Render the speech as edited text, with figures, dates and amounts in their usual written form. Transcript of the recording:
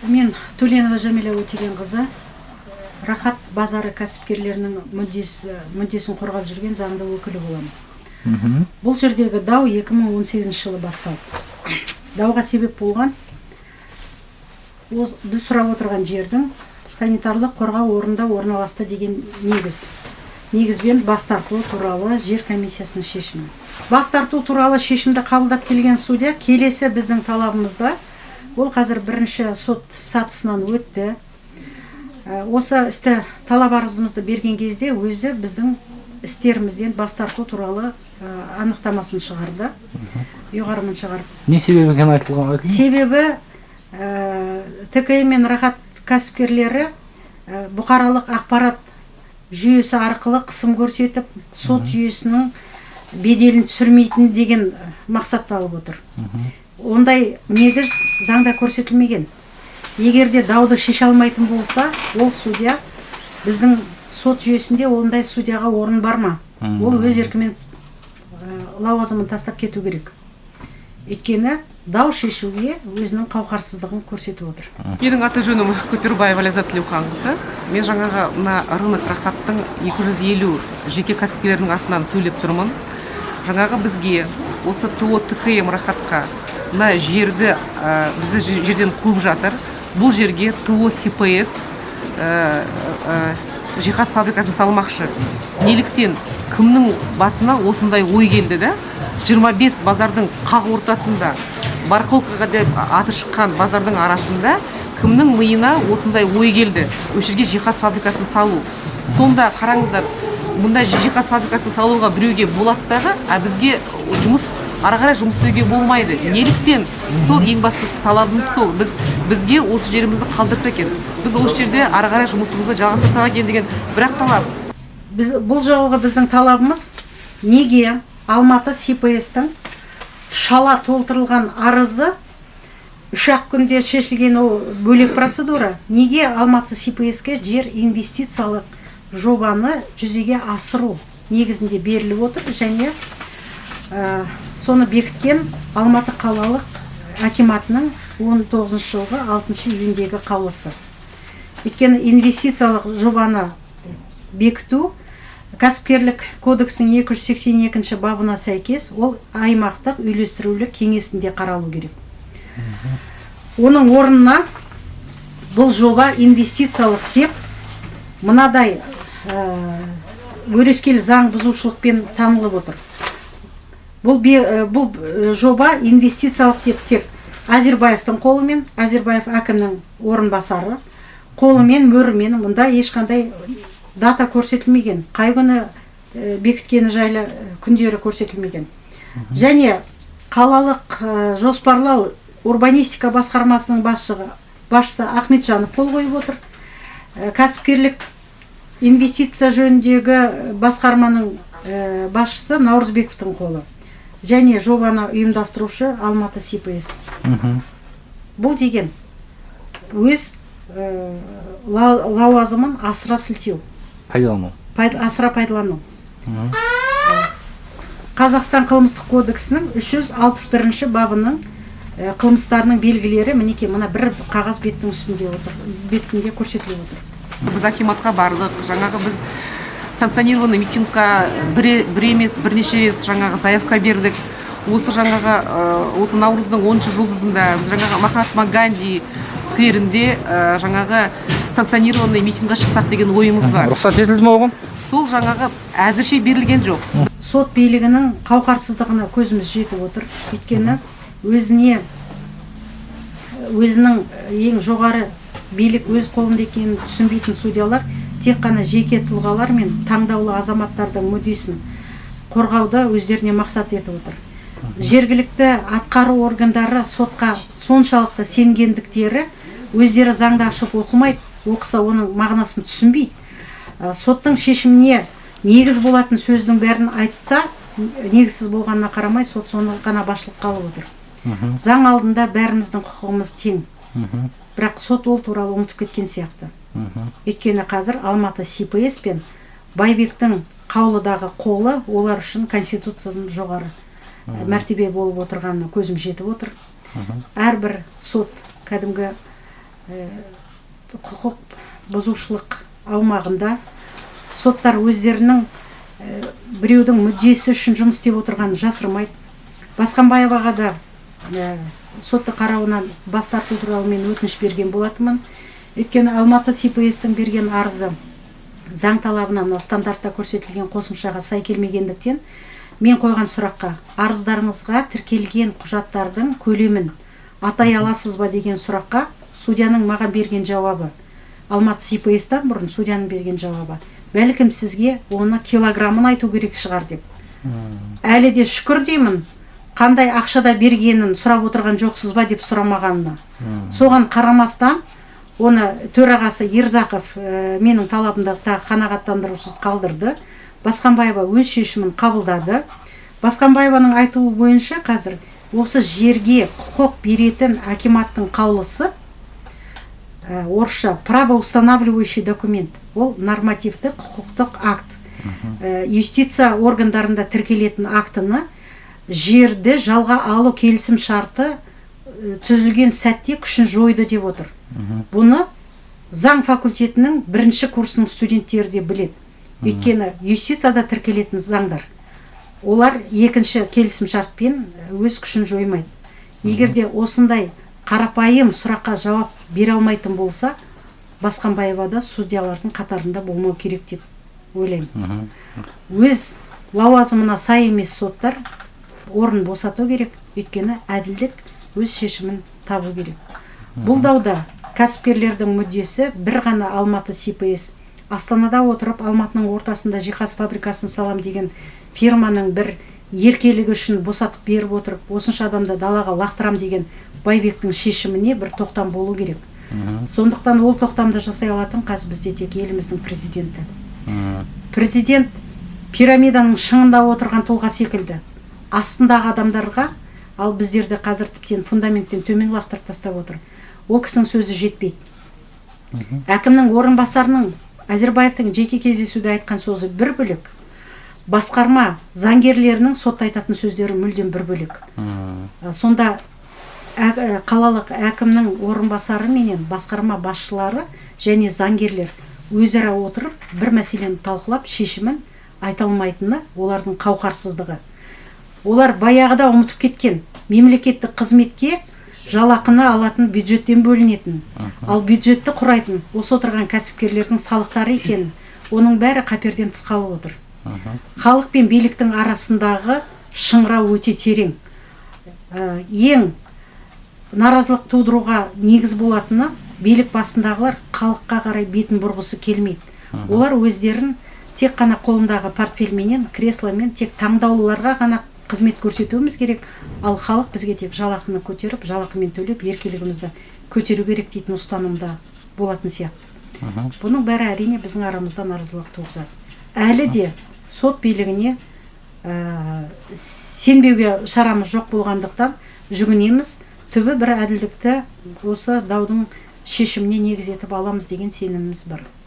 Мен Төленова Жәмила Өтегенқызы, Рахат базары кәсіпкерлерінің мүддесін қорғап жүрген заңды өкілі боламын. Бұл жердегі дау 2018 жылы басталды. Дауға себеп болған біз сұрап отырған жердің санитарлық қорғау орнында орналасты деген негізбен бас тарту туралы жер комиссиясының шешімі. Бас тарту туралы шешімді қабылдап келген судья келесі біздің талабымызда, ол қазір бірінші сот сатысынан өтті. Осы істі талап арызымызды берген кезде өзі біздің істерімізден бас тарту туралы анықтамасын шығарды. Ұйғарымын шығарды. Не себебі екен айтылған? Себебі ТКМ мен Рахат кәсіпкерлері бұқаралық ақпарат жүйесі арқылы қысым көрсетіп, сот жүйесінің беделін түсірмейтін деген мақсатты алып отыр. Ондай негіз заңда көрсетілмеген. Егер де дауды шеше алмайтын болса, ол судья біздің сот жүйесінде ондай судьяға орын бар ма? Ол өз еркімен лауазымын тастап кету керек. Өйткені дау шешуге өзінің қауқарсыздығын көрсетіп отыр. Менің аты жөнім Көпірбаева Ләззат Тілеуқанқызы. Мен жаңағы мына рынок Рахаттың 250 жеке кәсіпкерлерінің атынан сөйлеп тұрмын. Жаңағы бізге осы ТО ТКМ Рахатқа мына жерді бізді жерден қуып жатыр. Бұл жерге ТО СПС жиһаз фабрикасын салмақшы. Неліктен кімнің басына осындай ой келді да? 25 базардың қақ ортасында, барқолқаға деп аты шыққан базардың арасында кімнің миына осындай ой келді? Осы жерге жиһаз фабрикасын салу. Сонда қараңыздар, мұнда жиһаз фабрикасын салуға біреуге болады дағы, бізге ары қарай жұмыс істеуге болмайды. Неліктен? Сол ең басты талабымыз сол. Бізге осы жерімізді қалдырса екен. Біз осы жерде ары қарай жұмысымызды жалғастырсақ екен деген бірақ талап. Бұл жолғы біздің талабымыз неге Алматы СПС-тің шала толтырылған арызы 3-ақ күнде шешілген ол бөлек процедура. Неге Алматы СПС-ке жер инвестициялық жобаны жүзеге асыру негізінде беріліп отыр және соны бекіткен Алматы қалалық акиматының 19 жылғы 6 июндегі қаулысы. Өйткені инвестициялық жобаны бекіту Кәсіпкерлік кодексінің 282 бабына сәйкес ол аймақтық үйлестірулі кеңесінде қаралу керек. Оның орнына бұл жоба инвестициялық деп мынадай өрескел заң бұзушылықпен танылып отыр. Бұл жоба инвестициялық деп тек Әзірбаевтың қолымен, Әзірбаев әкімнің орынбасары қолымен, мөрімен, мұнда ешқандай дата көрсетілмеген, қай күні бекіткені жайлы күндері көрсетілмеген. Және қалалық жоспарлау урбанистика басқармасының басшысы Ахметжанов қол қойып отыр. Кәсіпкерлік инвестиция жөніндегі басқарманың басшысы Наурызбековтың қолы. Және жобаны ұйымдастырушы Алматы СПС. Бұл деген өз лауазымын асыра сілтеу. Асыра пайдалану. Қазақстан қылмыстық кодексінің 361 бабының қылмыстарының белгілері мінеке мына бір қағаз беттің үстінде отыр, бетінде көрсетіліп отыр. Біз акиматқа бардық, жаңағы біз санкционированный митингқа бір емес бірнеше рет жаңағы заявка бердік. Осы жаңағы осы Наурыздың 10 жұлдызында біз жаңағы Махатма Ганди скверінде жаңағы санкционированный митингға шықсақ деген ойымыз бар. Рұқсат етілді ме оған? Сол жаңағы әзірше берілген жоқ. Сот билігінің қауқарсыздығына көзіміз жетіп отыр. Өйткені өзінің ең жоғары билік өз қолында екенін түсінбейтін судьялар тек қана жеке тұлғалар мен таңдаулы азаматтардың мүддесін қорғауды өздеріне мақсат етіп отыр. Жергілікті атқару органдары сотқа соншалықты сенгендіктері өздері заңды ашып оқымайды, оқыса оның мағынасын түсінбейді. Соттың шешіміне негіз болатын сөздің бәрін айтса, негізсіз болғанына қарамай сот соны ғана басшылыққа алып отыр. Заң алдында бәріміздің құқығымыз тең. Бірақ сот ол туралы ұмытып кеткен сияқты. Өйткені қазір Алматы СПС пен Байбектің қаулыдағы қолы олар үшін конституциядан жоғары мәртебе болып отырғанына көзім жетіп отыр. Әрбір сот кәдімгі құқық бұзушылық аумағында соттар өздерінің біреудің мүддесі үшін жұмыс істеп отырғанын жасырмайды. Басқанбаеваға да сотты қарауынан бас тарту туралы мен өтініш берген болатынмын. Өйткені Алматы СПС-тің берген арызы заң талабынан стандартта көрсетілген қосымшаға сай келмегендіктен мен қойған сұраққа арыздарыңызға тіркелген құжаттардың көлемін атай аласыз ба деген сұраққа судьяның маған берген жауабы, Алматы СПС-тан бұрын судьяның берген жауабы, бәлкім сізге оны килограммын айту керек шығар деп. Әлі де шүкір деймін, қандай ақшада бергенін сұрап отырған жоқсыз ба деп сұрамағанына. Соған қарамастан оны төрағасы Ерзақов менің талабымды қанағаттандырусыз қалдырды. Басқанбаева өз шешімін қабылдады. Басқанбаеваның айтуы бойынша қазір осы жерге құқық беретін акиматтың қаулысы, орысша правоустанавливающий документ, ол нормативті құқықтық акт. Юстиция органдарында тіркелетін актыны жерді жалға алу келісім шарты түзілген сәтте күшін жойды деп отыр. Бұны заң факультетінің бірінші курсының студенттері де біледі. Өйткені юстицияда тіркелетін заңдар, олар екінші келісім шартпен өз күшін жоймайды. Егерде осындай қарапайым сұраққа жауап бере алмайтын болса, Басқанбаева да судьялардың қатарында болмау керек деп ойлаймын. Өз лауазымына сай емес соттар орын босату керек, өйткені әділдік өз шешімін табу керек. Бұл дауда кәсіпкерлердің мүддесі бір ғана Алматы СПС. Астанада отырып Алматының ортасында жиһаз фабрикасын салам деген фирманың бір еркелігі үшін босатып беріп отырып, осынша адамды далаға лақтырам деген Байбектің шешіміне бір тоқтам болу керек. Сондықтан ол тоқтамды жасай алатын қазір бізде тек еліміздің президенті. Президент пирамиданың шыңында отырған тұлға секілді астындағы адамдарға, ал біздерді қазір тіптен фундаменттен төмен лақтырып тастап отыр. Ол кісінің сөзі жетпейді. Әкімнің орынбасарының Әзірбаевтың жеке кездесуде айтқан сөзі бір бөлек. Басқарма заңгерлерінің сотта айтатын сөздері мүлдем бір бөлек. Сонда қалалық әкімнің орынбасары менен басқарма басшылары және заңгерлер өзара отырып бір мәселені талқылап шешімін айта алмайтыны олардың қауқарсыздығы. Олар баяғыда ұмытып кеткен мемлекеттік қызметке жалақыны алатын бюджеттен бөлінетін, ал бюджетті құрайтын осы отырған кәсіпкерлердің салықтары екенін, оның бәрі қаперден тыс қалып отыр. Халық пен биліктің арасындағы шыңырау өте терең. Ең наразылық тудыруға негіз болатыны, билік басындағылар халыққа қарай бетін бұрғысы келмейді. Олар өздерін тек қана қолындағы портфельменен, кресломен, тек таңдаулыларға ғана қызмет көрсетуіміз керек, ал халық бізге тек жалақыны көтеріп, жалақымен төлеп, еркелігімізді көтеру керек дейтін ұстанымда болатын сияқты. Бұның бәрі әрине біздің арамызда наразылық туғызады. Әлі де сот билігіне сенбеуге шарамыз жоқ болғандықтан жүгінеміз, түбі бір әділдікті осы даудың шешіміне негіз етіп аламыз деген сеніміміз бар.